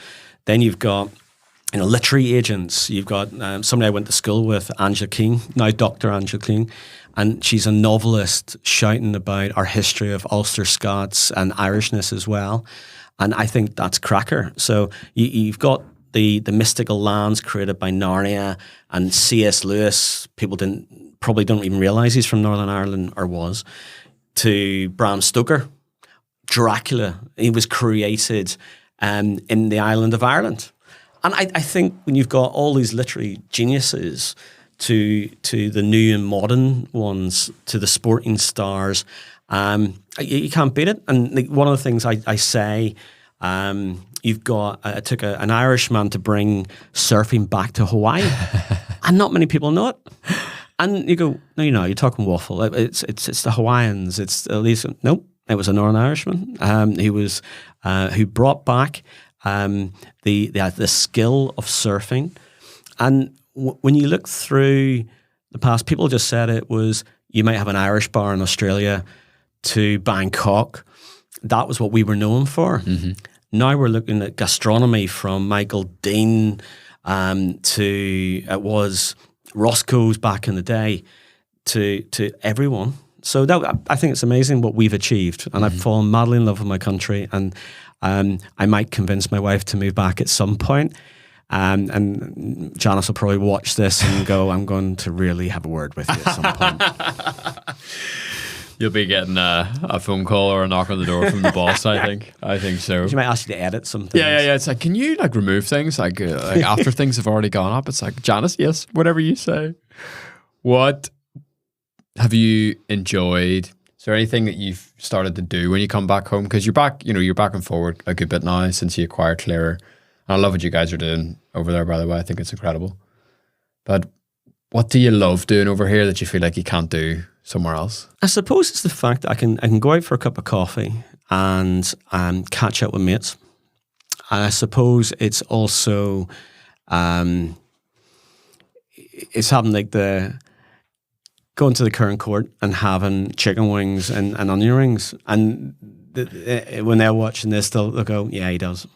Then you've got literary agents. You've got somebody I went to school with, Angela Keane, now Dr. Angela Keane, and she's a novelist shouting about our history of Ulster Scots and Irishness as well. And I think that's cracker. So you've got the mystical lands created by Narnia and C.S. Lewis. People probably don't even realise he's from Northern Ireland, or was, to Bram Stoker. Dracula, he was created in the island of Ireland. And I think when you've got all these literary geniuses to the new and modern ones, to the sporting stars, you can't beat it. And one of the things I say, you've got, it took an Irishman to bring surfing back to Hawaii, and not many people know it. And you go, no, you're talking waffle. It's the Hawaiians. It's at least, nope. It was a Northern Irishman who brought back the skill of surfing. And when you look through the past, people just said it was, you might have an Irish bar in Australia to Bangkok. That was what we were known for. Mm-hmm. Now we're looking at gastronomy, from Michael Dean to it was Roscoe's back in the day, to everyone. So I think it's amazing what we've achieved, and I've fallen madly in love with my country, and I might convince my wife to move back at some point. And Janice will probably watch this and go, I'm going to really have a word with you at some point. You'll be getting a phone call or a knock on the door from the boss, I think. I think so. She might ask you to edit some things. Yeah. It's like, can you remove things like after things have already gone up? It's like, Janice, yes, whatever you say. What have you enjoyed? Is there anything that you've started to do when you come back home? Because you're back, you're back and forward a good bit now since you acquired Clearer. And I love what you guys are doing over there, by the way. I think it's incredible. But what do you love doing over here that you feel like you can't do somewhere else? I suppose it's the fact that I can go out for a cup of coffee and catch up with mates. And I suppose it's also it's having like going to the current court and having chicken wings and onion rings, and when they're watching this, they'll go, yeah, he does.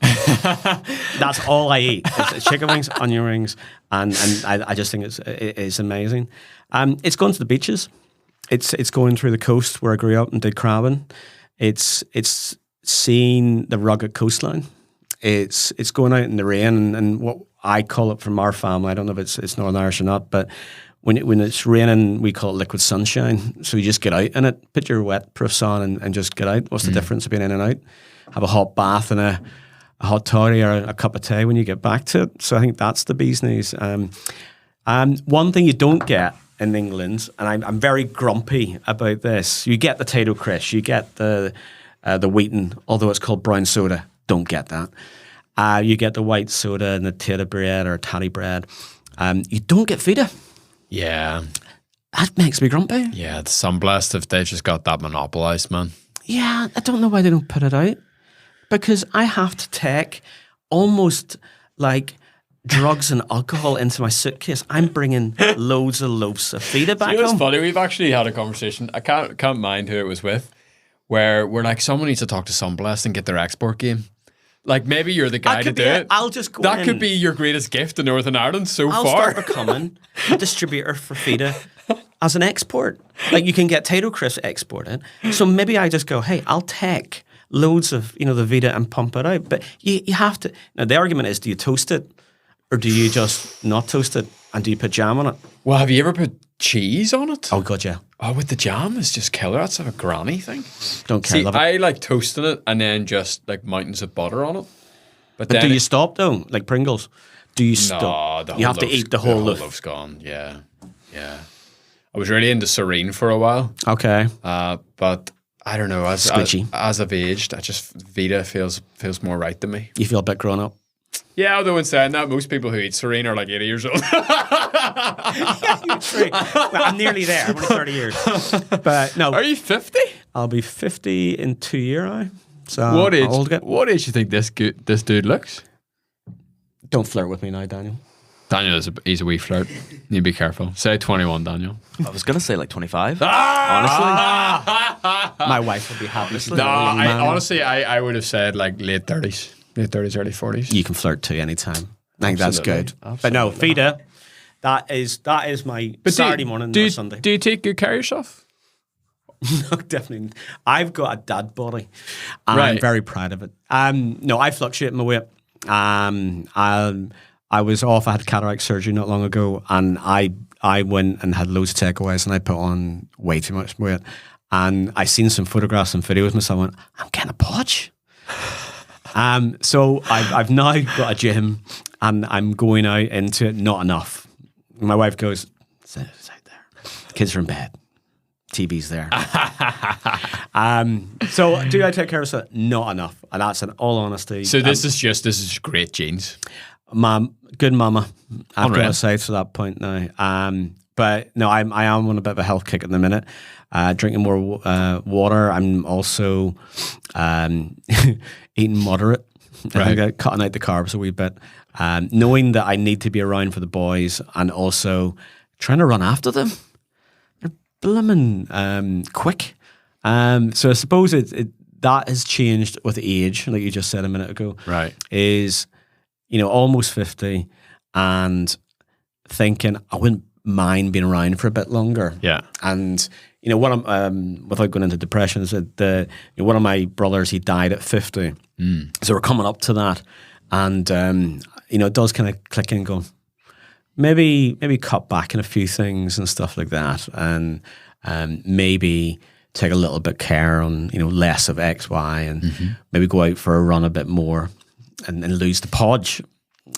That's all I eat. It's chicken wings, onion rings, and I just think it's amazing. It's going to the beaches. It's going through the coast where I grew up and did crabbing. It's seeing the rugged coastline. It's going out in the rain, and what I call it from our family, I don't know if it's Northern Irish or not, but when it's raining, we call it liquid sunshine. So you just get out in it, put your wetproofs on and just get out. What's the difference between in and out? Have a hot bath and a hot toddy or a cup of tea when you get back to it. So I think that's the bee's knees. One thing you don't get in England, and I'm very grumpy about this, you get the Tato Crisp, you get the Wheaton, although it's called brown soda. Don't get that. You get the white soda and the Tato bread or tatty bread. You don't get feta. Yeah. That makes me grumpy. Yeah, the Sunblast, if they just got that monopolised, man. Yeah, I don't know why they don't put it out. Because I have to take almost like drugs and alcohol into my suitcase. I'm bringing loads of loaves of feta back home. It's funny, we've actually had a conversation, I can't mind who it was with, where we're like, someone needs to talk to Sunblast and get their export game. Like, maybe you're the guy to do it. I'll just go That could be your greatest gift to Northern Ireland so I'll far. I'll start becoming a distributor for feta as an export. Like, you can get Tato Crisp exported. So maybe I just go, hey, I'll take loads of, the Vita and pump it out. But you have to... Now, the argument is, do you toast it? or do you just not toast it and do you put jam on it? Well, have you ever put cheese on it? Oh god, yeah. Oh, with the jam, it's just killer. That's like a granny thing. Don't care. See, love it. I like toasting it and then just like mountains of butter on it. But But then do you stop though, like Pringles? Do you No, stop? the You whole have to loaf's- eat the whole loaf. loaf's gone. Yeah, yeah. I was really into Serene for a while, Okay. but I don't know. As Squidgy. I've aged, Vita feels more right to me. You feel a bit grown up. Yeah, although in saying that, most people who eat Serene are like 80 years old. Well, I'm nearly there. I'm only 30 years. But no, Are you 50? I'll be 50 in 2 years now. So What age? how old again? What age do you think this dude looks? Don't flirt with me now, Daniel. Daniel he's a wee flirt. You be careful. Say 21, Daniel. I was gonna say like 25. My wife would be happy. Honestly? No, Man. honestly, I would have said like late 30s, early 40s. You can flirt too anytime. I think that's Absolutely. good. But no, Fida, that is my Saturday morning or Sunday. Do you take good care of yourself? No, definitely. I've got a dad body, and I'm Right. very proud of it. No, I fluctuate my weight. I was off. I had cataract surgery not long ago, and I went and had loads of takeaways, and I put on way too much weight. And I seen some photographs and videos, and I went, I'm getting a podge. So I've now got a gym, and I'm going out into it. Not enough. My wife goes, it's out there. The kids are in bed. TV's there. So do I take care of it? Not enough. And that's in all honesty. So this is great genes. Good mama. I've got Unreal. to say to that point now. But no, I am on a bit of a health kick at the minute. Drinking more water. I'm also eating moderate. Right. Cutting out the carbs a wee bit. Knowing that I need to be around for the boys and also trying to run after them. They're blooming quick. So I suppose that has changed with age, like you just said a minute ago. Right. Is, almost 50 and thinking I wouldn't mind being around for a bit longer. Yeah. And what I'm without going into depression is that one of my brothers, he died at 50. So we're coming up to that, and it does kind of click in, going maybe cut back in a few things and stuff like that, and maybe take a little bit care on less of X, Y, and maybe go out for a run a bit more, and lose the podge.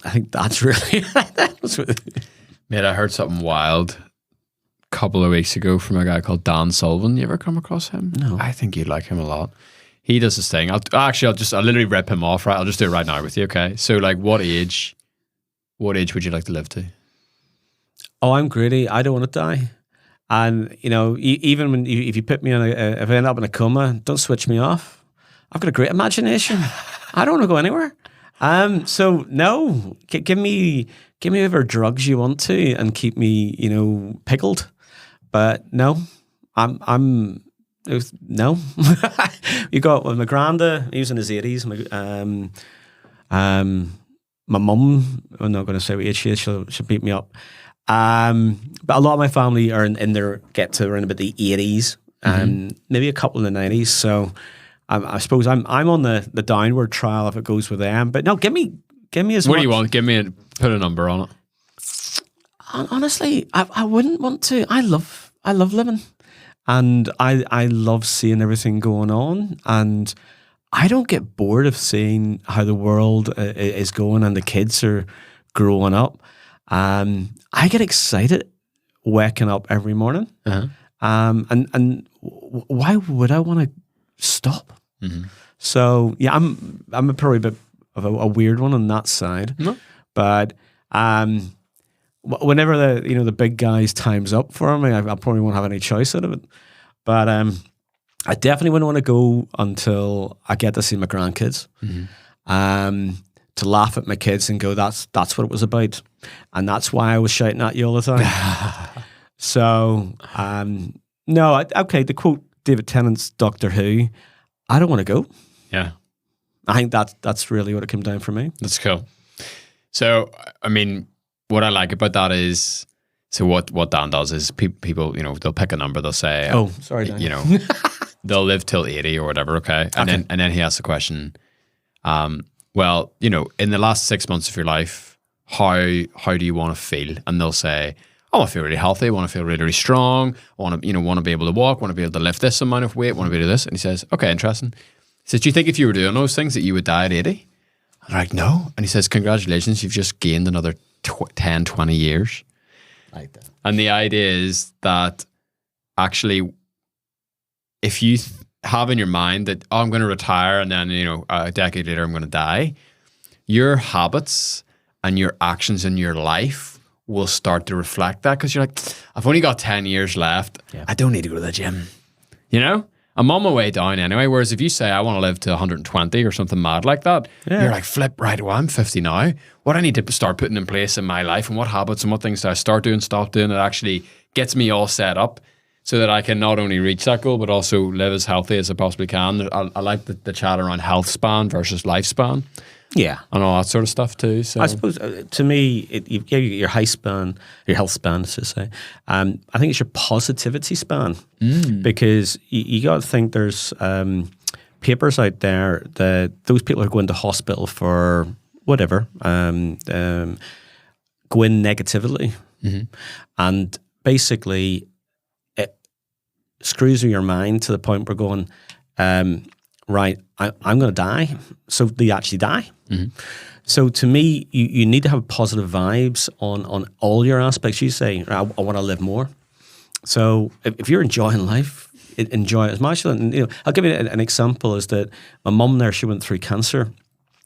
I think that's really Mate, I heard something wild a couple of weeks ago from a guy called Dan Sullivan. You ever come across him? No. I think you'd like him a lot. He does this thing. I'll literally rip him off, right? I'll just do it right now with you, okay? So, like, what age would you like to live to? Oh, I'm greedy. I don't want to die. And, even when if you put me in if I end up in a coma, don't switch me off. I've got a great imagination. I don't want to go anywhere. So no, give me whatever drugs you want to and keep me, pickled. But no, no. You got my granda. He was in his 80s. My mum. I'm not going to say what age she is. She'll beat me up. But a lot of my family are in their get to around about the 80s, maybe a couple in the 90s. So I suppose I'm on the downward trial if it goes with them. But no, give me as What much. do you want? Put a number on it. Honestly, I wouldn't want to. I love living, and I love seeing everything going on, and I don't get bored of seeing how the world is going and the kids are growing up. I get excited waking up every morning, and why would I want to stop? So yeah, I'm probably a bit of a weird one on that side, but whenever the big guy's time's up for me, I probably won't have any choice out of it. But I definitely wouldn't want to go until I get to see my grandkids. To laugh at my kids and go, that's what it was about, and that's why I was shouting at you all the time. So no, okay. To quote David Tennant's Doctor Who, I don't want to go. Yeah. I think that's really what it came down for me. That's cool. So, I mean, what I like about that is, so what Dan does is people, they'll pick a number, they'll say, Oh, sorry, Dan. they'll live till 80 or whatever, okay? And then he asks the question, well, in the last 6 months of your life, how do you want to feel? And they'll say, I want to feel really healthy. I want to feel really, really strong. I want to be able to walk. Want to be able to lift this amount of weight. Want to be able to do this. And he says, okay, interesting. He says, do you think if you were doing those things that you would die at 80? And they're like, no. And he says, congratulations, you've just gained another 10, 20 years. Like that. And the idea is that actually, if you have in your mind that, oh, I'm going to retire and then, a decade later I'm going to die, your habits and your actions in your life will start to reflect that, because you're like, I've only got 10 years left. Yeah. I don't need to go to the gym. I'm on my way down anyway. Whereas if you say I want to live to 120 or something mad like that, you're like, flip, right, well, I'm 50 now. What I need to start putting in place in my life, and what habits and what things do I start doing, stop doing, that actually gets me all set up so that I can not only reach that goal, but also live as healthy as I possibly can. I like the chat around health span versus lifespan. Yeah. And all that sort of stuff too. So I suppose, to me, you get your health span, to say. I think it's your positivity span, because you got to think there's papers out there that those people who are going to hospital for whatever, go in negatively. And basically it screws with your mind to the point where going, right, I'm going to die. So they actually die. So to me, you need to have positive vibes on all your aspects. You say, I want to live more. So if you're enjoying life, enjoy it as much. And, I'll give you an example, is that my mum there, she went through cancer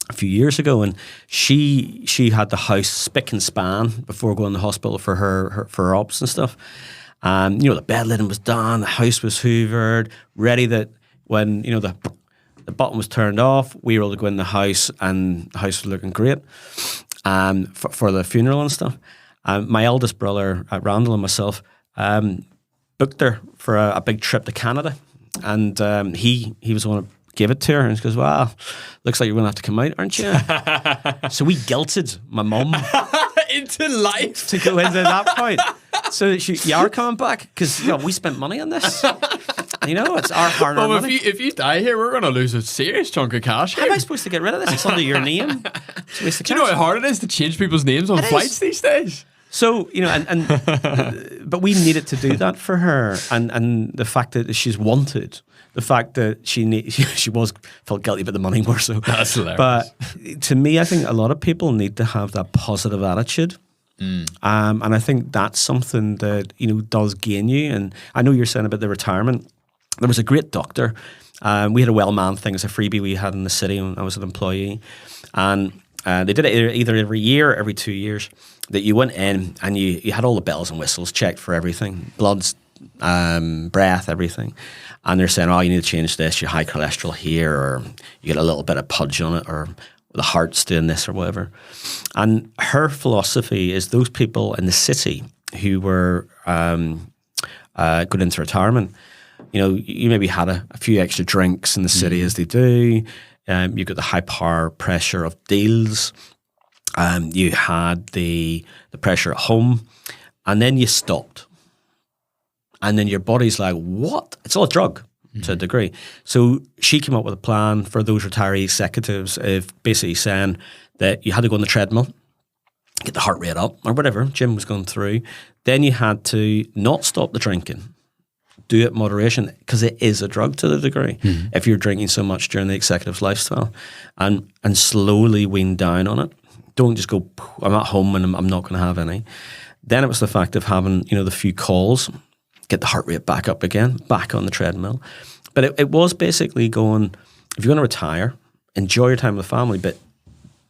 a few years ago, and she had the house spick and span before going to the hospital for her ops and stuff. The bed linen was done, the house was hoovered, ready that when, the button was turned off, we were able to go in the house, and the house was looking great for the funeral and stuff. My eldest brother, Randall, and myself booked her for a big trip to Canada, and he was the one who gave it to her, and she goes, well, looks like you're going to have to come out, aren't you? So we guilted my mum into life to go into that point. So you are coming back, because we spent money on this. It's our hard-earned money. If you die here, we're going to lose a serious chunk of cash. How am I supposed to get rid of this? It's under your name. Do you know how hard it is to change people's names on flights these days? So, but we needed to do that for her. And the fact that she's wanted, the fact that she felt guilty about the money more so. That's hilarious. But to me, I think a lot of people need to have that positive attitude. And I think that's something that, does gain you. And I know you're saying about the retirement. There was a great doctor. We had a well-manned thing as a freebie we had in the city when I was an employee. And they did it either every year or every 2 years, that you went in and you had all the bells and whistles checked for everything, bloods, breath, everything. And they're saying, oh, you need to change this, your high cholesterol here, or you get a little bit of pudge on it, or the heart's doing this or whatever. And her philosophy is those people in the city who were going into retirement, you maybe had a few extra drinks in the city, as they do. You got the high power pressure of deals. You had the pressure at home, and then you stopped. And then your body's like, what? It's all a drug to a degree. So she came up with a plan for those retiree executives of basically saying that you had to go on the treadmill, get the heart rate up, or whatever Jim was going through. Then you had to not stop the drinking. Do it in moderation, because it is a drug to the degree if you're drinking so much during the executive's lifestyle, and slowly wean down on it. Don't just go, I'm at home and I'm not going to have any. Then it was the fact of having, the few calls, get the heart rate back up again, back on the treadmill. But it was basically going, if you're going to retire, enjoy your time with the family, but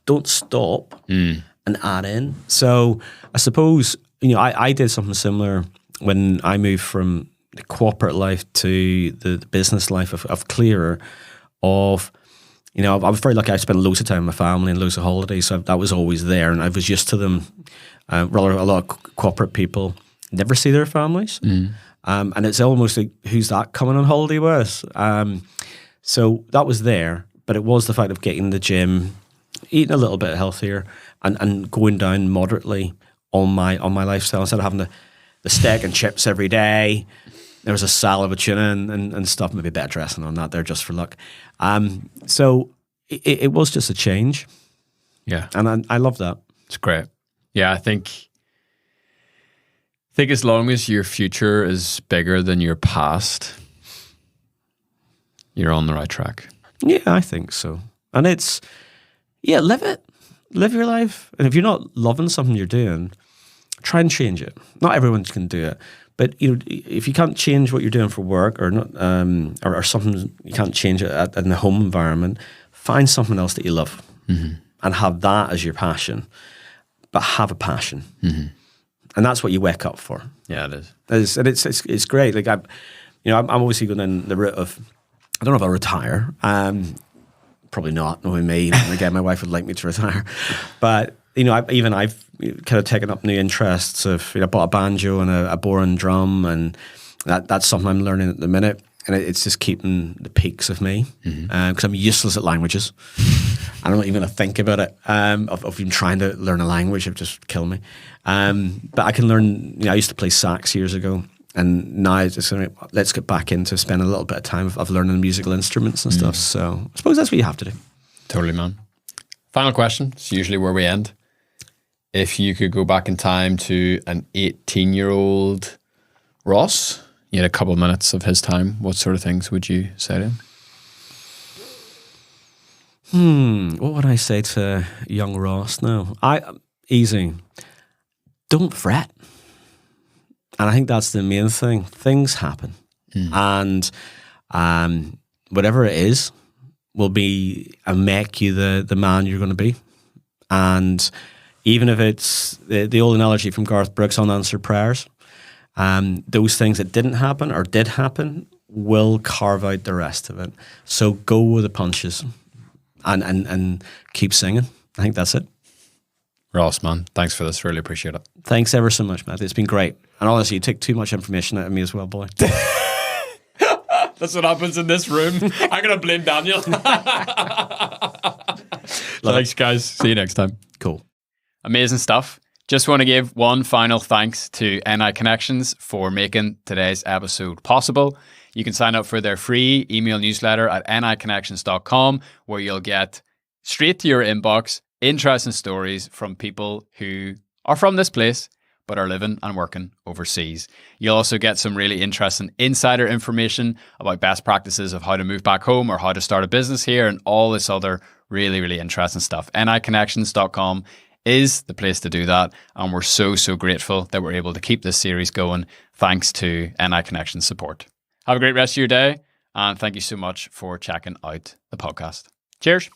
don't stop and add in. So I suppose, I did something similar when I moved from the corporate life to the business life of Clearer, of, I was very lucky. I spent loads of time with my family and loads of holidays, so that was always there, and I was used to them. Rather, a lot of corporate people never see their families, and it's almost like, who's that coming on holiday with? So that was there, but it was the fact of getting the gym, eating a little bit healthier, and going down moderately on my lifestyle, instead of having the steak and chips every day. There was a salad with tuna and stuff, maybe a bit of dressing on that there just for luck. So it was just a change. Yeah. And I love that. It's great. Yeah, I think as long as your future is bigger than your past, you're on the right track. Yeah, I think so. And it's, live it. Live your life. And if you're not loving something you're doing, try and change it. Not everyone can do it. But if you can't change what you're doing for work or not, or something, you can't change it in the home environment, find something else that you love and have that as your passion. But have a passion. And that's what you wake up for. Yeah, it is. And it's great. Like I'm obviously going down the route of, I don't know if I'll retire. Probably not, knowing me. And again, my wife would like me to retire. But, I've kind of taken up new interests of, I bought a banjo and a boring drum, and that's something I'm learning at the minute. And it's just keeping the peaks of me, because I'm useless at languages. I'm not even going to think about it. Of even trying to learn a language, it would just kill me. But I can learn, I used to play sax years ago. And now it's just let's get back into spending a little bit of time of learning musical instruments and stuff. So I suppose that's what you have to do. Totally, man. Final question. It's usually where we end. If you could go back in time to an 18-year-old Ross, you had a couple of minutes of his time, what sort of things would you say to him? What would I say to young Ross now? Easy. Don't fret. And I think that's the main thing. Things happen. And whatever it is will be and make you the man you're going to be. And even if it's the old analogy from Garth Brooks, unanswered prayers, those things that didn't happen or did happen will carve out the rest of it. So go with the punches and keep singing. I think that's it. Ross, man, thanks for this. Really appreciate it. Thanks ever so much, Matt. It's been great. And honestly, you took too much information out of me as well, boy. That's what happens in this room. I'm going to blame Daniel. Thanks, guys. See you next time. Cool. Amazing stuff. Just want to give one final thanks to NI Connections for making today's episode possible. You can sign up for their free email newsletter at niconnections.com, where you'll get straight to your inbox interesting stories from people who are from this place but are living and working overseas. You'll also get some really interesting insider information about best practices of how to move back home or how to start a business here and all this other really, really interesting stuff. niconnections.com is the place to do that. And we're so, so grateful that we're able to keep this series going thanks to NI Connections support. Have a great rest of your day. And thank you so much for checking out the podcast. Cheers.